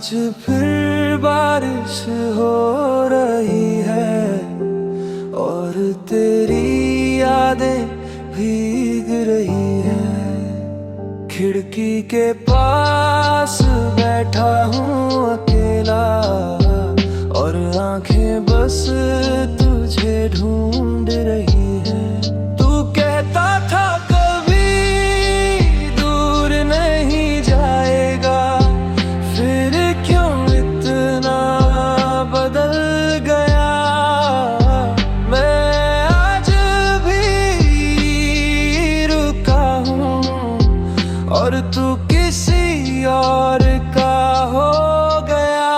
आज फिर बारिश हो रही है और तेरी यादें भीग रही है। खिड़की के पास बैठा हूँ अकेला और आंखें बस तुझे ढूंढ रही है। तू कहता था कभी दूर नहीं जाएगा, फिर क्यों इतना बदल गया। मैं आज भी रुका हूँ और तू किसी और का हो गया।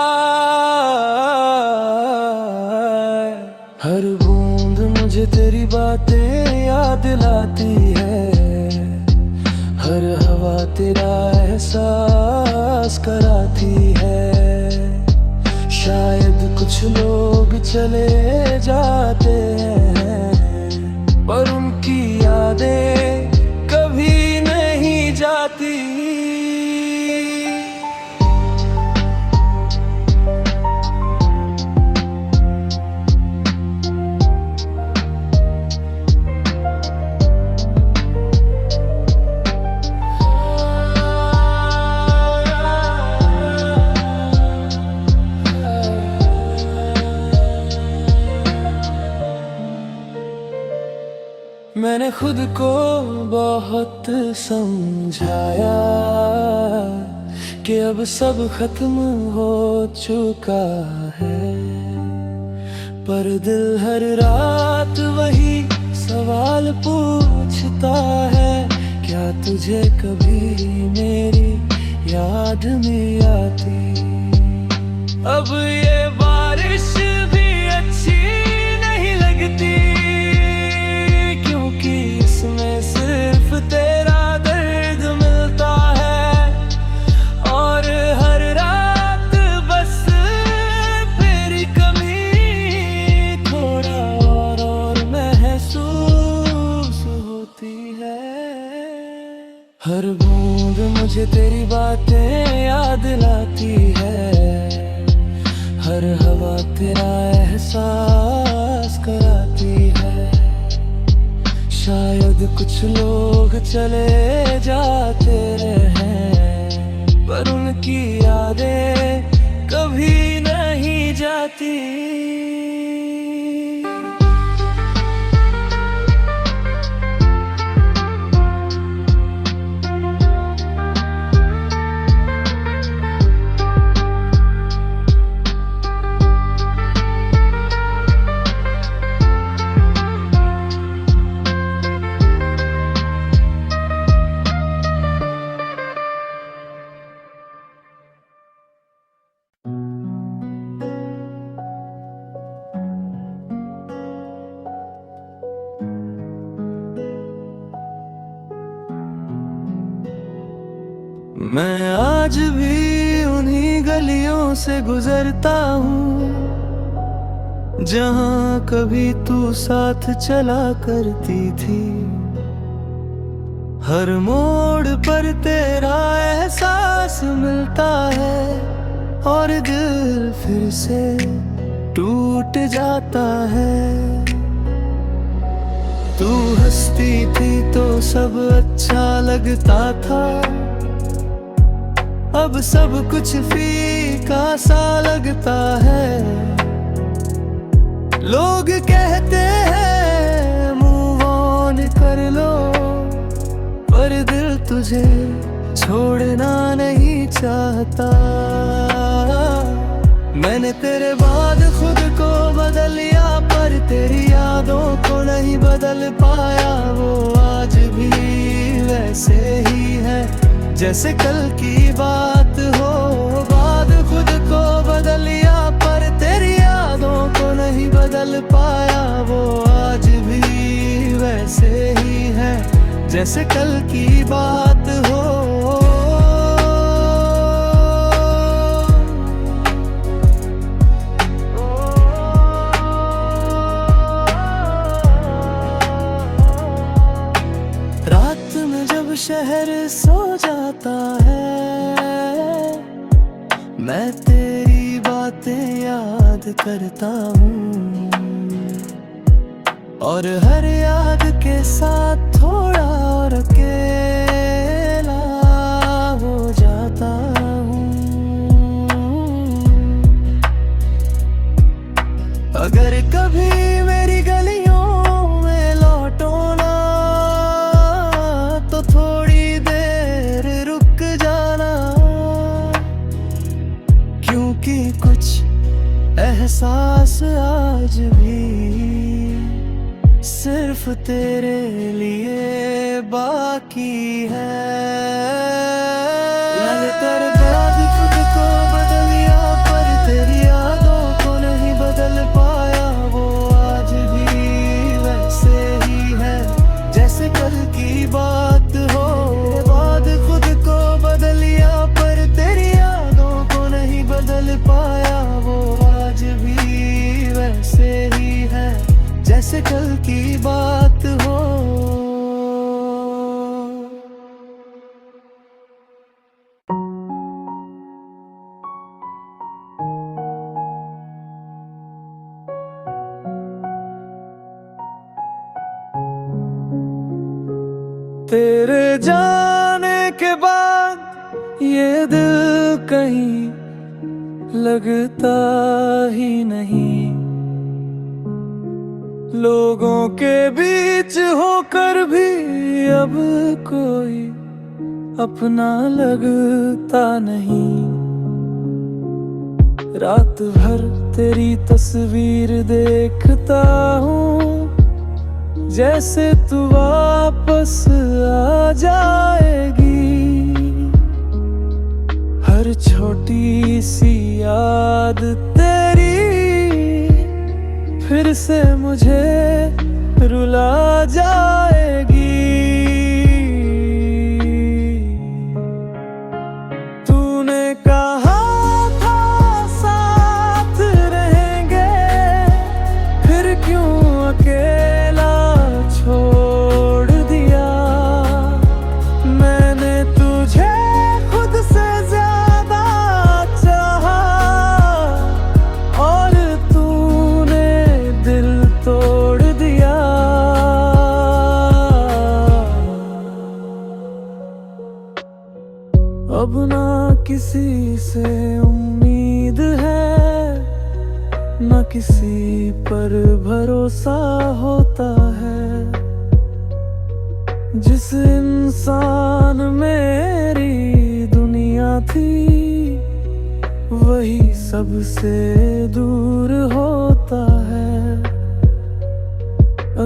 हर बूंद मुझे तेरी बातें याद दिलाती है, हर हवा तेरा एहसास कराती है। शायद कुछ लोग चले जाते हैं पर उनकी यादें कभी नहीं जाती। मैंने खुद को बहुत समझाया कि अब सब खत्म हो चुका है, पर दिल हर रात वही सवाल पूछता है। क्या तुझे कभी मेरी याद नहीं आती। अब ये बारिश भी अच्छी नहीं लगती, इसमें सिर्फ तेरा दर्द मिलता है और हर रात बस तेरी कमी थोड़ा और महसूस होती है। हर बूंद मुझे तेरी बातें याद दिलाती है, हर हवा तेरा एहसास कराती है। शायद कुछ लोग चले जाते हैं पर उनकी यादें कभी नहीं जाती। मैं आज भी उन्हीं गलियों से गुजरता हूँ जहाँ कभी तू साथ चला करती थी। हर मोड़ पर तेरा एहसास मिलता है और दिल फिर से टूट जाता है। तू हंसती थी तो सब अच्छा लगता था, अब सब कुछ फीका सा लगता है। लोग कहते हैं मूव ऑन कर लो, पर दिल तुझे छोड़ना नहीं चाहता। मैंने तेरे बाद खुद को बदल लिया पर तेरी यादों को नहीं बदल पाया। वो आज भी वैसे ही है जैसे कल की बात हो। बाद खुद को बदल लिया पर तेरी यादों को नहीं बदल पाया। वो आज भी वैसे ही है जैसे कल की बात हो। रात में जब शहर सो जाता है मैं करता हूँ, और हर याद के साथ थोड़ा और अकेला हो जाता हूँ। अगर कभी मेरी गलियों में लौटो ना, तो थोड़ी देर रुक जाना, क्योंकि कुछ एहसास आज भी सिर्फ तेरे लिए बाकी है। मैंने तेरे बाद खुद को बदल लिया, पर तेरी यादों को नहीं बदल पाया। वो आज भी वैसे ही है जैसे कल की बात हो। बाद खुद को बदल लिया, पर तेरी यादों को नहीं बदल पाया। वो आज भी वैसे ही है जैसे कल की बात हो। तेरे जाने के बाद ये दिल कहीं लगता ही नहीं। लोगों के बीच होकर भी अब कोई अपना लगता नहीं। रात भर तेरी तस्वीर देखता हूँ, जैसे तू वापस आ जाएगी। हर छोटी सी याद तेरी फिर से मुझे रुला जाएगी। तूने कहा था साथ रहेंगे, फिर क्यों अकेला छोड़ दिया। मैंने तुझे खुद से ज्यादा चाहा, और तूने दिल तोड़ दिया। अब ना किसी से उम्मीद है, ना किसी पर भरोसा होता है। जिस इंसान मेरी दुनिया थी, वही सबसे दूर होता है।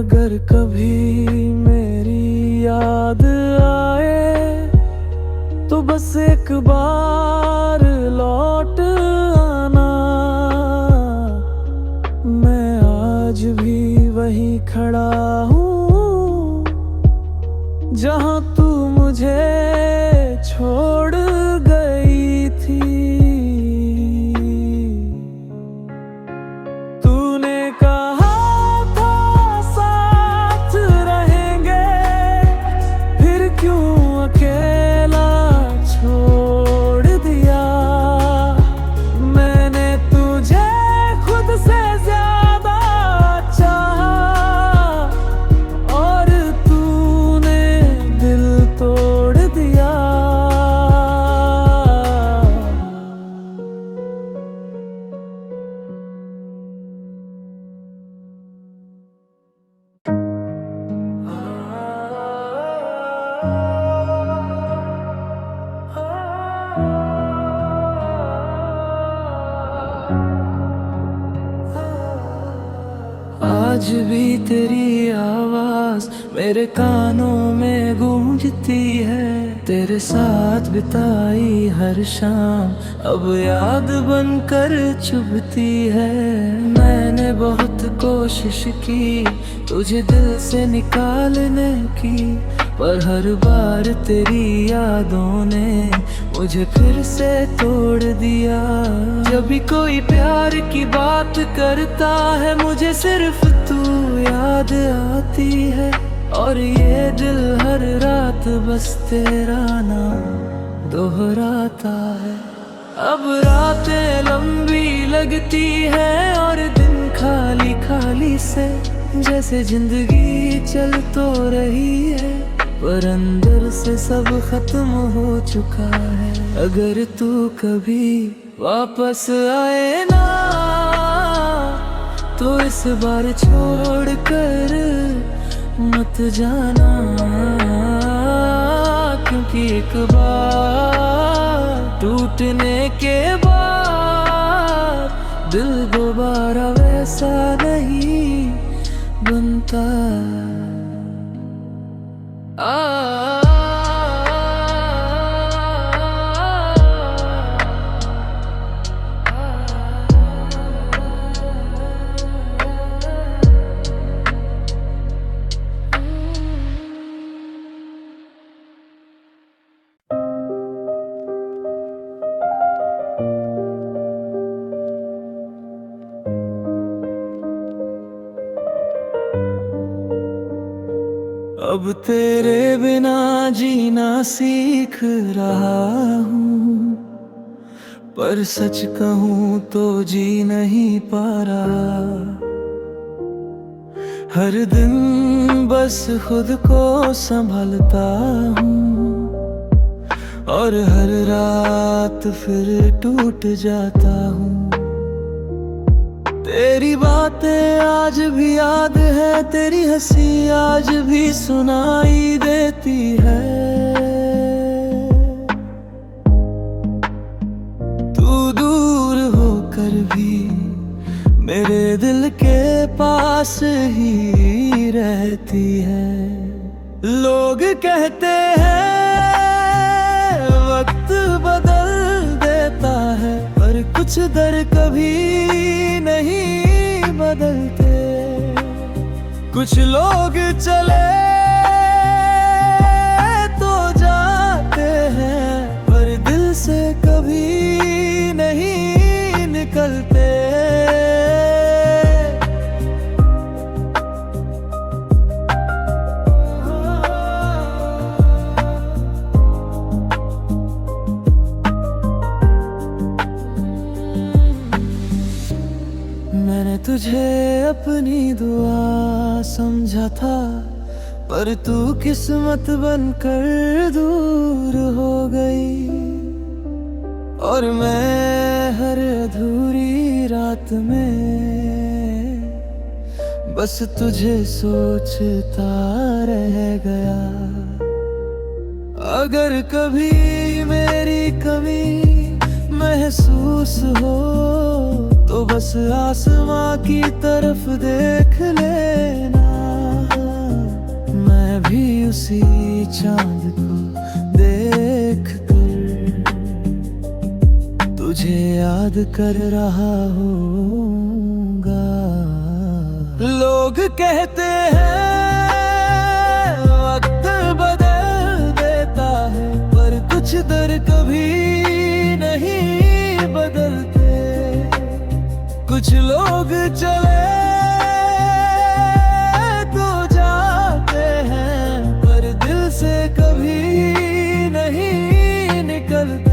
अगर कभी मेरी याद आए, तो बस एक बार लौट आना। मैं आज भी वहीं खड़ा हूँ, जहाँ तू मुझे छोड़ गई थी। तूने कहा था साथ रहेंगे, फिर क्यों अकेला छोड़ दिया। मैंने तुझे खुद से ज्यादा चाहा, और तूने दिल तोड़ दिया। आज भी तेरी आवाज मेरे कानों में गूंजती है। तेरे साथ बिताई हर शाम अब याद बनकर चुभती है। मैंने बहुत कोशिश की तुझे दिल से निकालने की, पर हर बार तेरी यादों ने मुझे फिर से तोड़ दिया। जब भी कोई प्यार की बात करता है, मुझे सिर्फ तू याद आती है। और ये दिल हर रात बस तेरा नाम दोहराता है। अब रातें लंबी लगती है और दिन खाली खाली से, जैसे जिंदगी चल तो रही है पर अंदर से सब खत्म हो चुका है। अगर तू कभी वापस आए ना तो इस बार छोड़ कर मत जाना, क्योंकि एक बार टूटने के बाद दिल दोबारा वैसा नहीं बनता। अब तेरे बिना जीना सीख रहा हूँ, पर सच कहूँ तो जी नहीं पा रहा। हर दिन बस खुद को संभालता हूँ और हर रात फिर टूट जाता हूँ। तेरी बातें आज भी याद है, तेरी हंसी आज भी सुनाई देती है। तू दूर होकर भी मेरे दिल के पास ही रहती है। लोग कहते हैं वक्त बदल देता है, पर कुछ दर कभी नहीं बदलते। कुछ लोग चले तो जाते हैं, पर दिल से कभी नहीं निकलते। मैंने तुझे अपनी दुआ समझा था, पर तू किस्मत बनकर दूर हो गई। और मैं हर अधूरी रात में बस तुझे सोचता रह गया। अगर कभी मेरी कमी महसूस हो तो बस आसमां की तरफ देख लेना। मैं भी उसी चांद को देख कर तुझे याद कर रहा होऊंगा। लोग कहते हैं वक्त बदल देता है, पर कुछ दर कभी नहीं बदलते। कुछ लोग चले तो जाते हैं, पर दिल से कभी नहीं निकलते।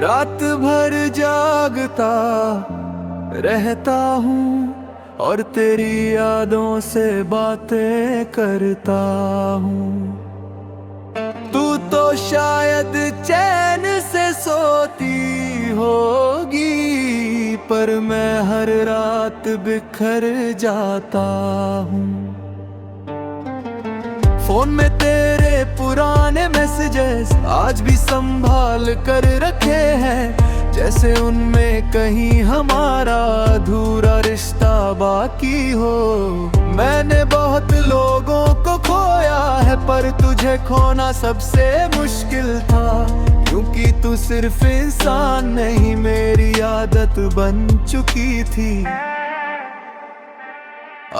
रात भर जागता रहता हूँ और तेरी यादों से बातें करता हूँ। तू तो शायद चैन से सोती होगी, पर मैं हर रात बिखर जाता हूँ। फोन में तेरे पुराने मैसेजेस आज भी संभाल कर रखे हैं, जैसे उनमें कहीं हमारा अधूरा रिश्ता बाकी हो। मैंने बहुत लोगों को खोया है, पर तुझे खोना सबसे मुश्किल था। क्योंकि तू सिर्फ इंसान नहीं मेरी आदत बन चुकी थी।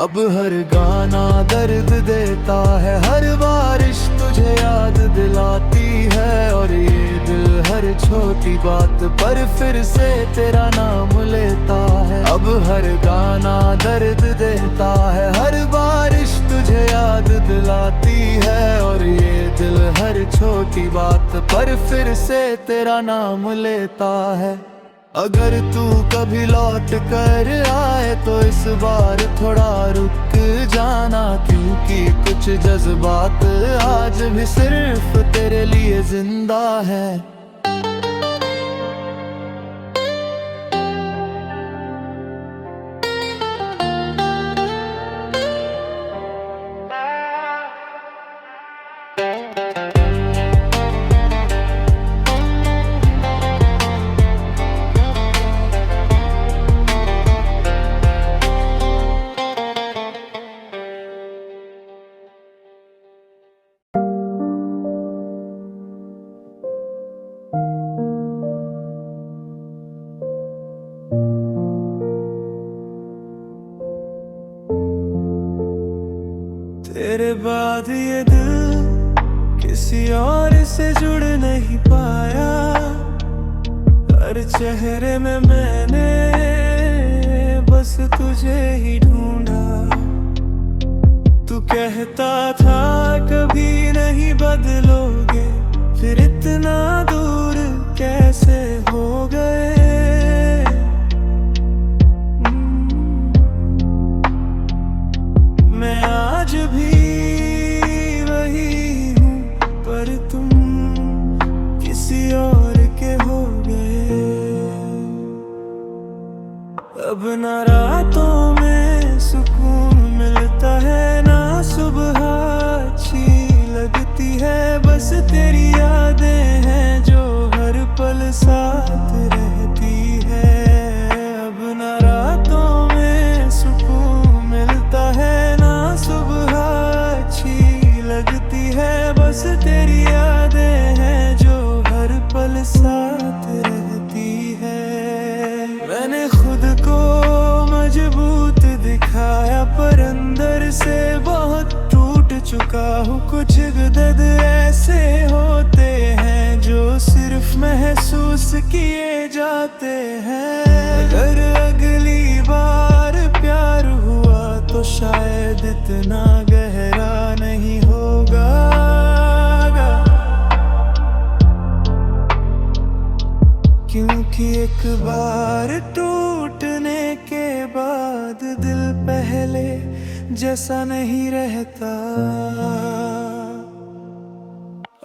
अब हर गाना दर्द देता है, हर बारिश तुझे याद दिलाती है, और ये दिल हर छोटी बात पर फिर से तेरा नाम लेता है। अब हर गाना दर्द देता है, हर बारिश तुझे याद दिलाती है, और ये दिल हर छोटी बात पर फिर से तेरा नाम लेता है। अगर तू कभी लौट कर आए तो इस बार थोड़ा रुक जाना, क्योंकि कुछ जज्बात आज भी सिर्फ तेरे लिए जिंदा है। तेरे बाद ये दिल किसी और से जुड़ नहीं पाया, हर चेहरे में मैंने बस तुझे ही ढूंढा। तू कहता था कभी नहीं बदलोगे, फिर इतना दूर कैसे हो गए। मैं आज भी वही हूँ, पर तुम किसी और के हो गए। अब ना रातों में सुकून मिलता है, ना सुबह अच्छी लगती है, बस तेरी यादें हैं जो हर पल साथ रहती है। अब ना रातों में सुकून मिलता है, सुबह अच्छी लगती है, बस तेरी यादें हैं जो हर पल साथ रहती है। मैंने खुद को मजबूत दिखाया, पर अंदर से बहुत टूट चुका हूँ। कुछ दर्द ऐसे होते हैं जो सिर्फ महसूस किए जाते हैं। अगर अगली बार प्यार हुआ तो शायद इतना गहरा नहीं होगा, क्योंकि एक बार टूटने के बाद दिल पहले जैसा नहीं रहता।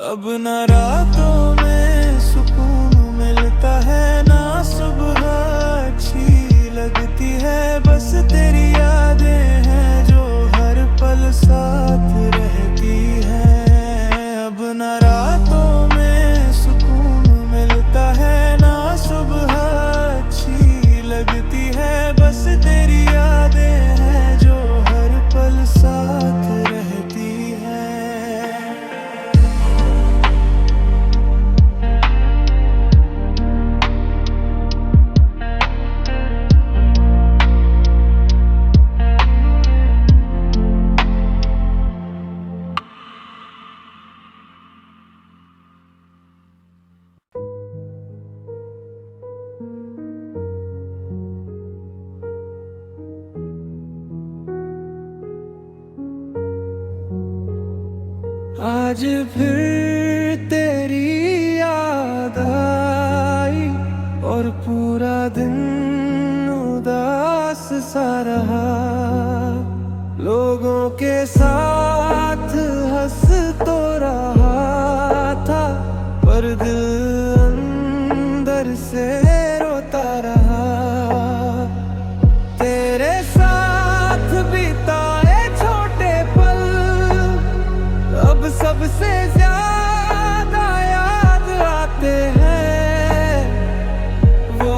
अब ना रातों में सुकून मिलता है, ना सुबह अच्छी लगती है, बस तेरी यादें हैं जो हर पल साथ रहती हैं। अब ना रातों में सुकून मिलता है, ना सुबह अच्छी लगती है, बस तेरी यादें हैं जो हर पल साथ रहती हैं। आज फिर तेरी याद आई और पूरा दिन उदास सा रहा। लोगों के साथ हंस तो रहा था, पर दिल अंदर से रोता रहा। तेरे साथ बिताए छोटे पल अब सबसे ज्यादा याद आते हैं। वो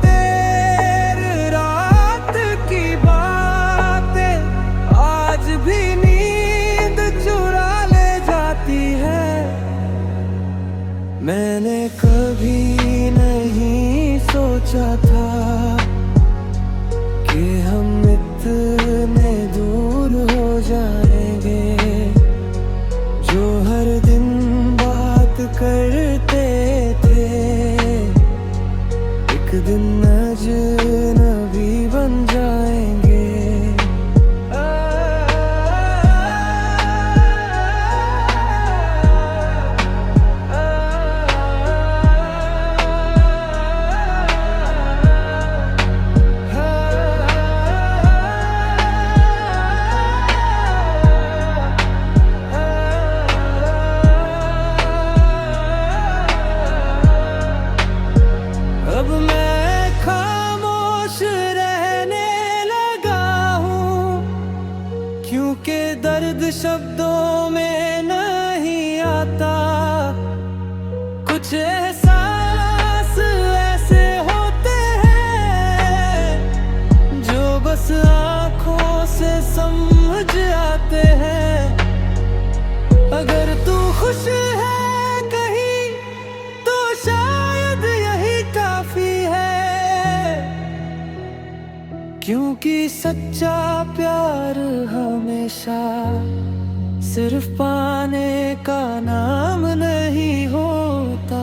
देर रात की बातें आज भी नींद चुरा ले जाती है। मैंने दिन अजनबी बन जाएंगे। अब मैं खामोश रहने लगा हूँ, क्योंकि दर्द शब्दों में नहीं आता। कुछ एहसास ऐसे होते हैं जो बस आँखों से समझ आते हैं। अगर तू खुश है कहीं तो शायद यही काफी है, क्योंकि सच्चा प्यार हमेशा सिर्फ पाने का नाम नहीं होता।